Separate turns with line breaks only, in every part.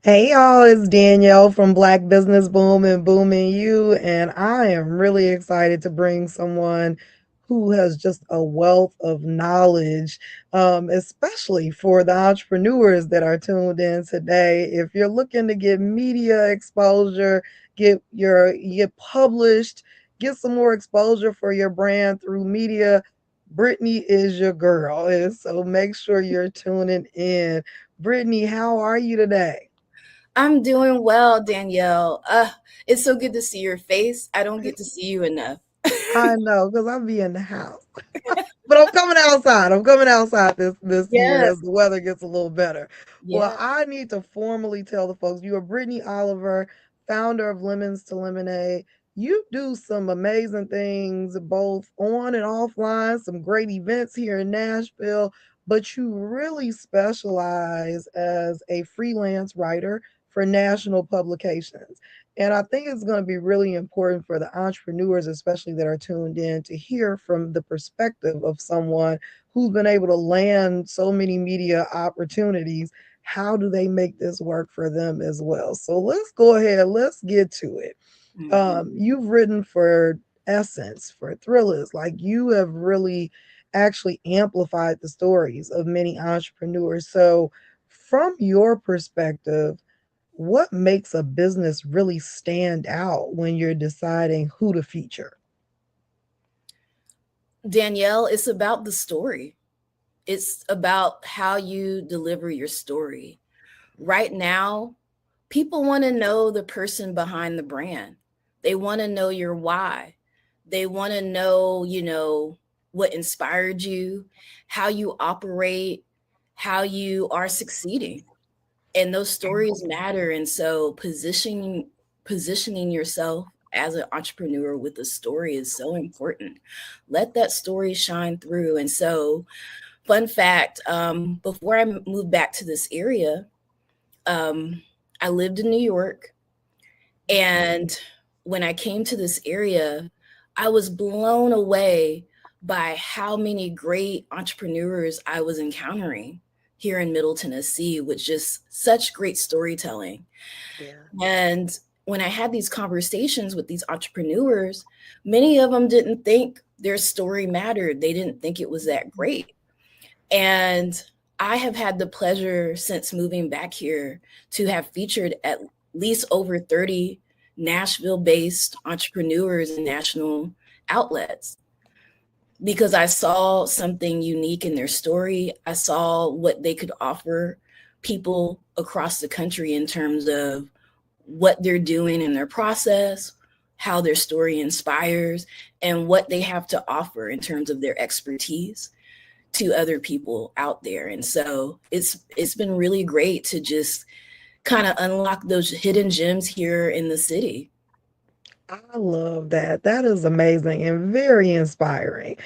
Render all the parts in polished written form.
Hey y'all, it's Danielle from Black Business Boom and Booming You, and I am really excited to bring someone who has just a wealth of knowledge, especially for the entrepreneurs that are tuned in today. If you're looking to get media exposure, get published, get some more exposure for your brand through media, Brittney is your girl. And so make sure you're tuning in. Brittney, how are you today?
I'm doing well, Danielle. It's so good to see your face. I don't get to see you enough.
I know, because I'll be in the house. But I'm coming outside. I'm coming outside this year
Yes,
as the weather gets a little better. Well,
yeah.
I need to formally tell the folks you are Brittney Oliver, founder of Lemons to Lemonade. You do some amazing things both on and offline, some great events here in Nashville, but you really specialize as a freelance writer for national publications. And I think it's going to be really important for the entrepreneurs, especially that are tuned in, to hear from the perspective of someone who's been able to land so many media opportunities. How do they make this work for them as well? So let's go ahead, let's get to it.
Mhm.
You've written for Essence, for Thrillers, like you have really actually amplified the stories of many entrepreneurs. So, from your perspective, what makes a business really stand out when you're deciding who to feature?
Danielle, it's about the story. It's about how you deliver your story. Right now, people want to know the person behind the brand. They want to know your why. They want to know, what inspired you, how you operate, how you are succeeding. And those stories matter, and so positioning yourself as an entrepreneur with a story is so important. Let that story shine through. And so, fun fact, before I moved back to this area, um, I lived in New York, and when I came to this area, I was blown away by how many great entrepreneurs I was encountering here in Middle Tennessee with just such great storytelling.
Yeah.
And when I had these conversations with these entrepreneurs, many of them didn't think their story mattered. They didn't think it was that great. And I have had the pleasure since moving back here to have featured at least over 30 Nashville based entrepreneurs and national outlets because I saw something unique in their story. I saw what they could offer people across the country in terms of what they're doing in their process, how their story inspires, and what they have to offer in terms of their expertise to other people out there. And so it's been really great to just kind of unlock those hidden gems here in the city.
I love that. That is amazing and very inspiring,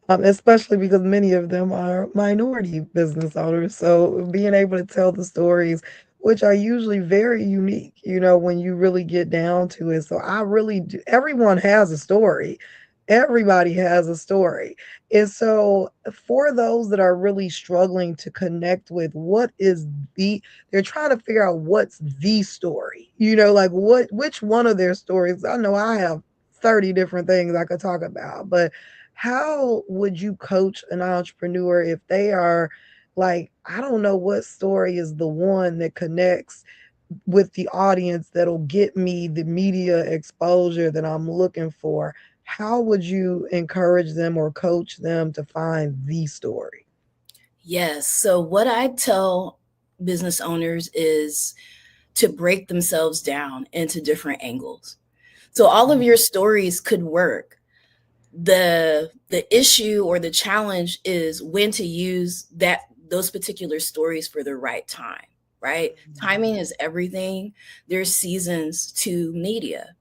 especially because many of them are minority business owners. So being able to tell the stories, which are usually very unique, when you really get down to it. So I really do. Everyone has a story. Everybody has a story. And so for those that are really struggling to connect with what is they're trying to figure out what's the story, like which one of their stories. I know I have 30 different things I could talk about, but how would you coach an entrepreneur if they are like, I don't know what story is the one that connects with the audience that'll get me the media exposure that I'm looking for? How would you encourage them or coach them to find the story?
Yes. So what I tell business owners is to break themselves down into different angles. So all of your stories could work. The issue or the challenge is when to use those particular stories for the right time, right? Timing is everything. There's seasons to media.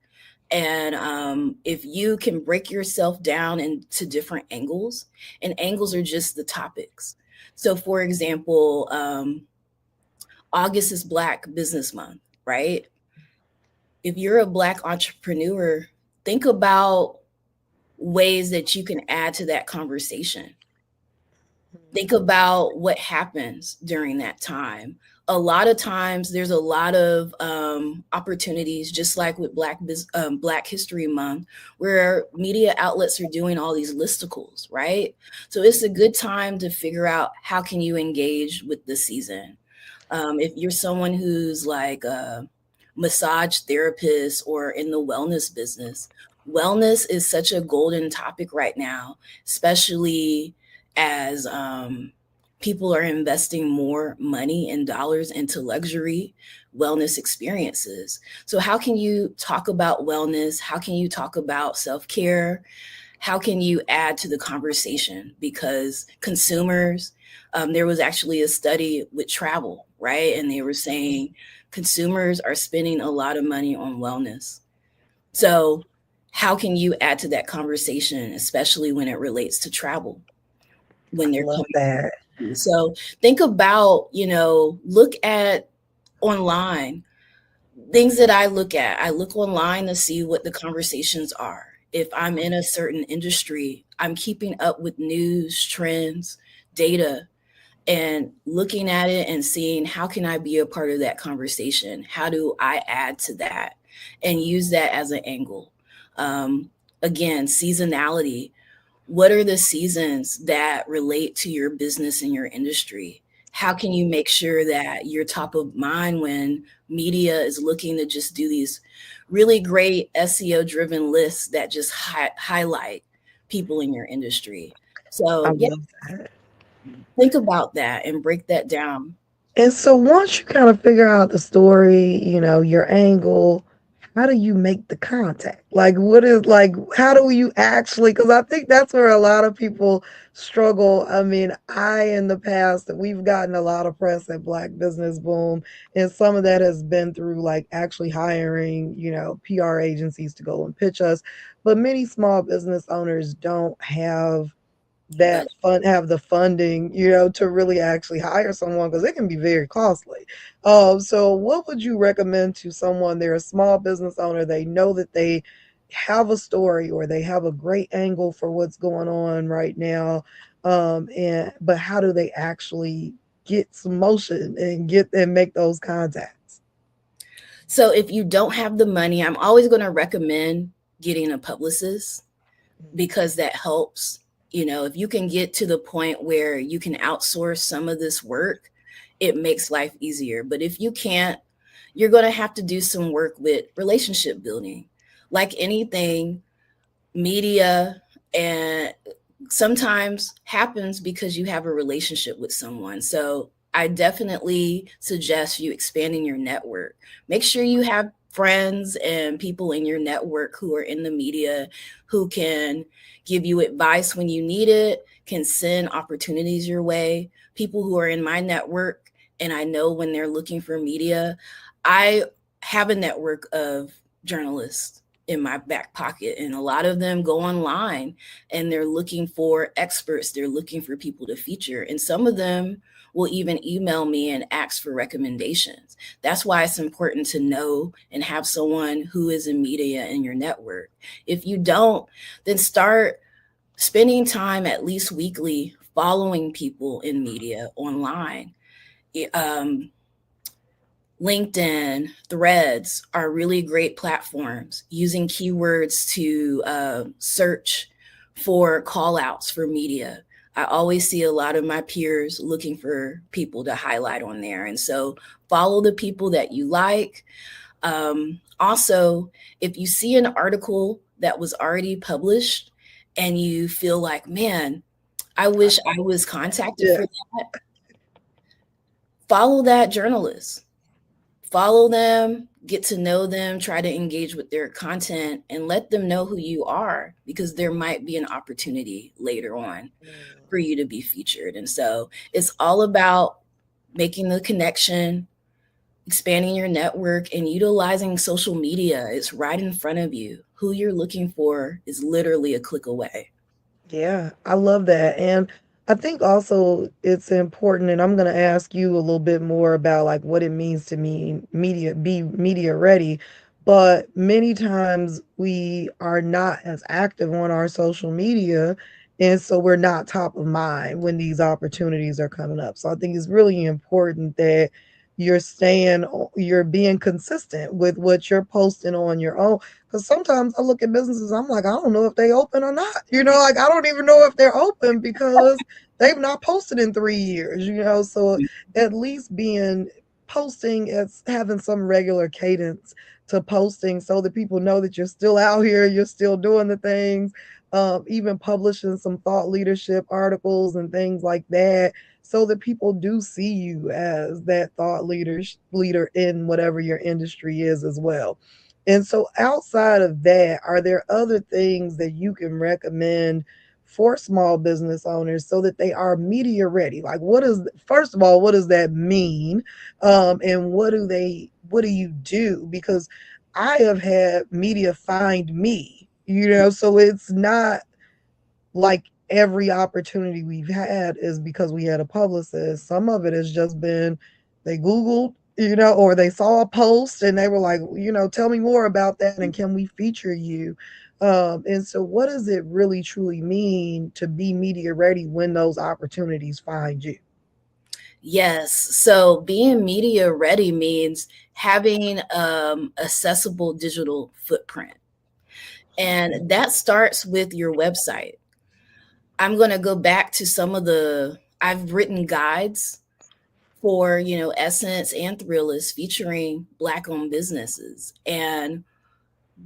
And if you can break yourself down into different angles, and angles are just the topics. So, for example, August is Black Business Month, right? If you're a Black entrepreneur, think about ways that you can add to that conversation. Think about what happens during that time. A lot of times there's a lot of opportunities, just like with Black History Month, where media outlets are doing all these listicles, right? So it's a good time to figure out how can you engage with the season. If you're someone who's like a massage therapist or in the wellness business, wellness is such a golden topic right now, especially as people are investing more money and dollars into luxury wellness experiences. So, how can you talk about wellness? How can you talk about self care? How can you add to the conversation? Because consumers, there was actually a study with travel, right? And they were saying consumers are spending a lot of money on wellness. So, how can you add to that conversation, especially when it relates to travel, when
I
they're
love
coming?
that.
So, think about, look at online things that I look at. I look online to see what the conversations are. If I'm in a certain industry, I'm keeping up with news, trends, data, and looking at it and seeing how can I be a part of that conversation? How do I add to that and use that as an angle? Um, Again, seasonality. What are the seasons that relate to your business and your industry? How can you make sure that you're top of mind when media is looking to just do these really great SEO driven lists that just highlight people in your industry?
I
So, yeah,
love that.
think about that and break that down.
And so once you kind of figure out the story, your angle, how do you make the contact? Like, what is like, how do you actually? Because I think that's where a lot of people struggle. I mean, in the past, we've gotten a lot of press at Black Business Boom, and some of that has been through like actually hiring, PR agencies to go and pitch us. But many small business owners don't
But
have the funding, to really actually hire someone because it can be very costly. So what would you recommend to someone? They're a small business owner, they know that they have a story or they have a great angle for what's going on right now. And but how do they actually get some motion and get and make those contacts?
so if you don't have the money, I'm always going to recommend getting a publicist because that helps. If you can get to the point where you can outsource some of this work, it makes life easier. But if you can't, you're going to have to do some work with relationship building. Like anything, media and sometimes happens because you have a relationship with someone. So I definitely suggest you expanding your network. Make sure you have friends and people in your network who are in the media who can give you advice when you need it, can send opportunities your way. People who are in my network, and I know when they're looking for media, I have a network of journalists in my back pocket, and a lot of them go online and they're looking for experts, they're looking for people to feature, and some of them will even email me and ask for recommendations. That's why it's important to know and have someone who is in media in your network. If you don't, then start spending time at least weekly following people in media online. um, LinkedIn, Threads are really great platforms using keywords to search for call outs for media. I always see a lot of my peers looking for people to highlight on there. And so follow the people that you like. Also, if you see an article that was already published and you feel like, man, I wish I was contacted
Yeah.
for that, follow that journalist, follow them, get to know them, try to engage with their content, and let them know who you are because there might be an opportunity later on for you to be featured. And so it's all about making the connection, expanding your network, and utilizing social media. It's right in front of you. Who you're looking for is literally a click away.
Yeah, I love that. And I think also it's important, and I'm going to ask you a little bit more about like what it means to me be media ready. But many times we are not as active on our social media. And so we're not top of mind when these opportunities are coming up. So I think it's really important that you're being consistent with what you're posting on your own. Because sometimes I look at businesses, I'm like, I don't know if they open or not. Like I don't even know if they're open because they've not posted in 3 years. So at least being posting, it's having some regular cadence to posting so that people know that you're still out here, you're still doing the things, even publishing some thought leadership articles and things like that, so that people do see you as that leader in whatever your industry is as well. And so, outside of that, are there other things that you can recommend for small business owners so that they are media ready? Like, first of all, what does that mean? And what do you do? Because I have had media find me, so it's not like every opportunity we've had is because we had a publicist. Some of it has just been they Googled, or they saw a post and they were like, tell me more about that and can we feature you? And so, what does it really truly mean to be media ready when those opportunities find you?
Yes. So being media ready means having accessible digital footprint. And that starts with your website. I'm going to go back to I've written guides for, Essence and Thrillist featuring Black owned businesses. And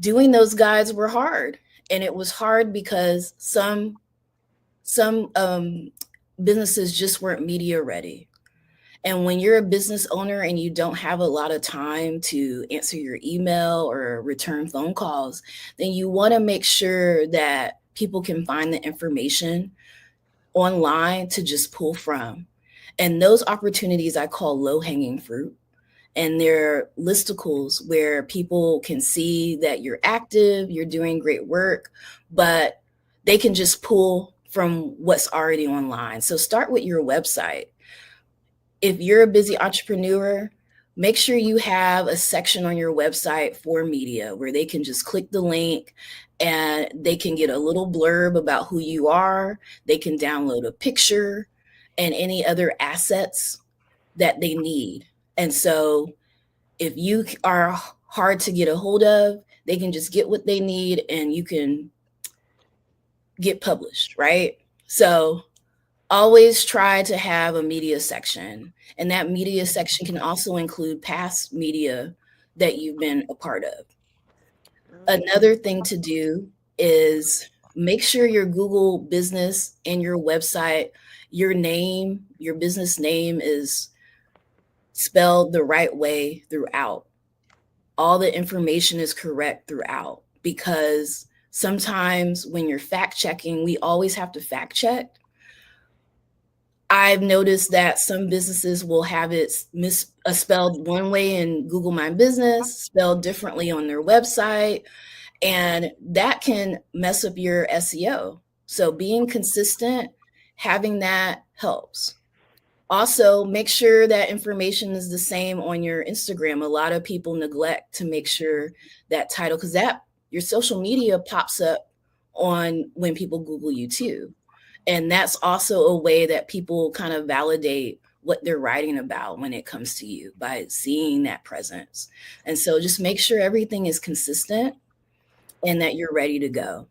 doing those guides were hard. And it was hard because some businesses just weren't media ready. And when you're a business owner and you don't have a lot of time to answer your email or return phone calls, then you want to make sure that people can find the information online to just pull from. And those opportunities I call low hanging fruit. And they're listicles where people can see that you're active, you're doing great work, but they can just pull from what's already online. So start with your website. If you're a busy entrepreneur, make sure you have a section on your website for media where they can just click the link and they can get a little blurb about who you are. They can download a picture and any other assets that they need. And so if you are hard to get a hold of, they can just get what they need and you can get published, right? So always try to have a media section. And that media section can also include past media that you've been a part of. Another thing to do is make sure your Google business and your website, your business name is spelled the right way throughout. All the information is correct throughout because sometimes when you're fact checking, we always have to fact check. I've noticed that some businesses will have it spelled one way in Google My Business, spelled differently on their website, and that can mess up your SEO. So being consistent, having that helps. Also, make sure that information is the same on your Instagram. A lot of people neglect to make sure that title, because that your social media pops up on when people Google you too. And that's also a way that people kind of validate what they're writing about when it comes to you by seeing that presence. And so just make sure everything is consistent and that you're ready to go.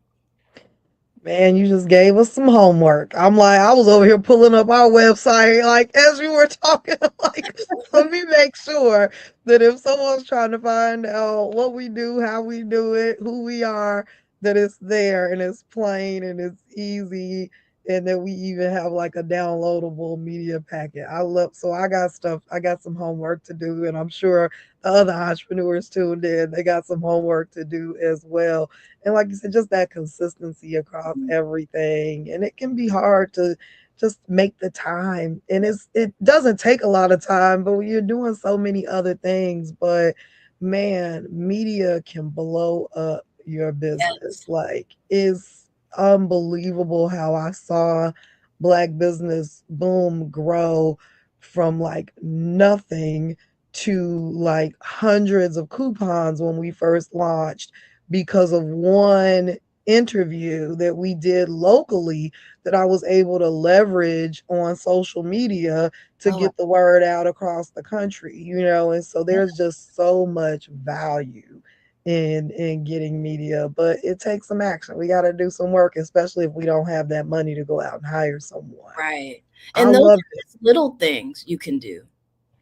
Man, you just gave us some homework. I'm like, I was over here pulling up our website, like as you were talking, like, let me make sure that if someone's trying to find out what we do, how we do it, who we are, that it's there and it's plain and it's easy, and that we even have like a downloadable media packet. So I got some homework to do, and I'm sure the other entrepreneurs tuned in, they got some homework to do as well. And like you said, just that consistency across everything. And it can be hard to just make the time. And it doesn't take a lot of time, but when you're doing so many other things, but man, media can blow up your business.
Yes.
Like it's unbelievable how I saw black business boom grow from like nothing to like hundreds of coupons when we first launched because of one interview that we did locally that I was able to leverage on social media to
Oh,
get the word out across the country, and so
yeah.
there's just so much value in getting media, but it takes some action. We got to do some work, especially if we don't have that money to go out and hire someone.
Right.
I
And those
love
are just little things you can do,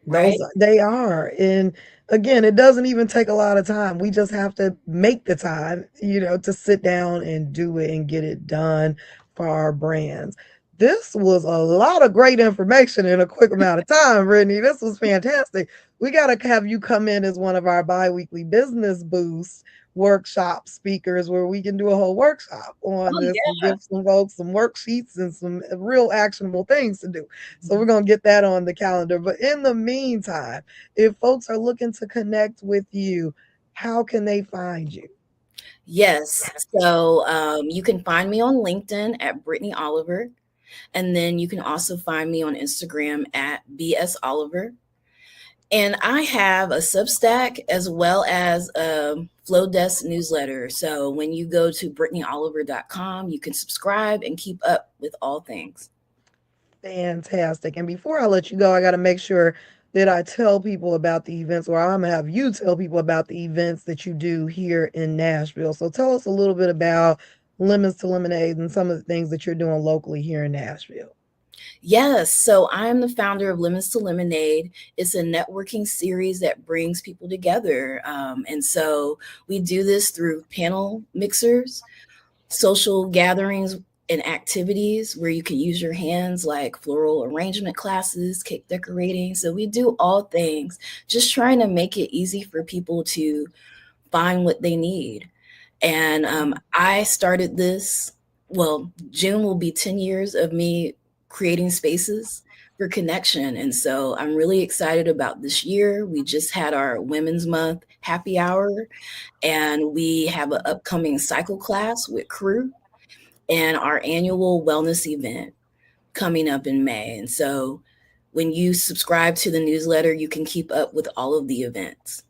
right?
those they are. And again, it doesn't even take a lot of time. We just have to make the time, to sit down and do it and get it done for our brands. This was a lot of great information in a quick amount of time, Brittney. This was fantastic. We got to have you come in as one of our bi-weekly business boost workshop speakers where we can do a whole workshop on
Oh,
this and
yeah.
give some folks some worksheets and some real actionable things to do. So we're going to get that on the calendar. But in the meantime, if folks are looking to connect with you, how can they find you?
Yes. So you can find me on LinkedIn at Brittney Oliver. And then you can also find me on Instagram at BS Oliver. And I have a Substack as well as a Flow Desk newsletter. So when you go to BrittneyOliver.com, you can subscribe and keep up with all things.
Fantastic. And before I let you go, I got to make sure that I tell people about the events, or I'm going to have you tell people about the events that you do here in Nashville. So tell us a little bit about Lemons to Lemonade and some of the things that you're doing locally here in Nashville.
Yes, so I am the founder of Lemons to Lemonade. It's a networking series that brings people together. And so we do this through panel mixers, social gatherings, and activities where you can use your hands, like floral arrangement classes, cake decorating. So we do all things, just trying to make it easy for people to find what they need. And I started this, well, June will be 10 years of me creating spaces for connection. And so I'm really excited about this year. We just had our Women's Month happy hour, and we have an upcoming cycle class with crew and our annual wellness event coming up in May. And so when you subscribe to the newsletter, you can keep up with all of the events.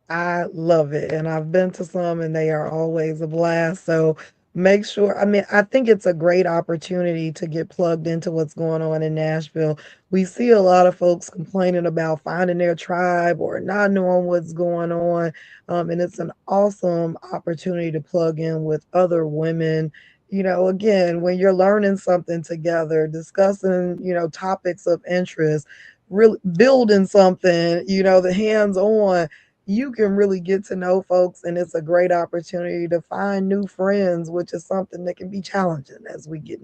I love it. And I've been to some and they are always a blast. So make sure, I mean, I think it's a great opportunity to get plugged into what's going on in Nashville. We see a lot of folks complaining about finding their tribe or not knowing what's going on. And it's an awesome opportunity to plug in with other women. Again, when you're learning something together, discussing, topics of interest, really building something, the hands on, you can really get to know folks, and it's a great opportunity to find new friends, which is something that can be challenging as we get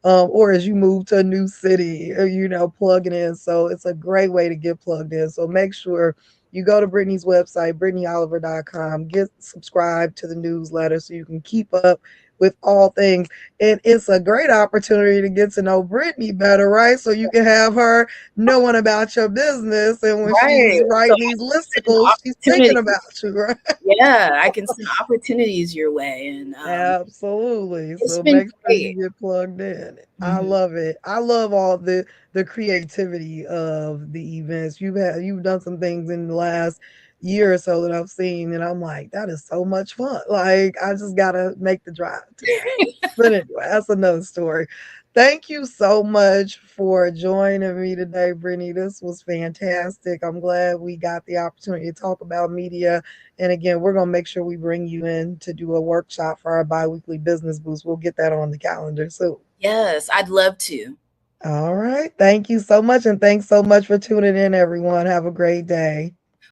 old, or as you move to a new city, or, plugging in. So it's a great way to get plugged in. So make sure you go to Brittney's website, BrittneyOliver.com, get subscribed to the newsletter so you can keep up with all things. And it's a great opportunity to get to know Brittney better, right? So you can have her knowing about your business. And when she's
Right. So
writing
I
these
can send
listicles, she's thinking
opportunities.
about you, right?
Yeah, I can send opportunities your way. And
Absolutely.
it's
So
been
make sure
great.
you get plugged in. I
Mhm.
love it. I love all the creativity of the events. You've done some things in the last year or so that I've seen, and I'm like, that is so much fun. Like I just gotta make the drive to that. But anyway, that's another story. Thank you so much for joining me today, Brittany. This was fantastic. I'm glad we got the opportunity to talk about media. And again, we're going to make sure we bring you in to do a workshop for our biweekly business boost. We'll get that on the calendar soon.
Yes, I'd love to.
All right. Thank you so much. And thanks so much for tuning in, everyone. Have a great day.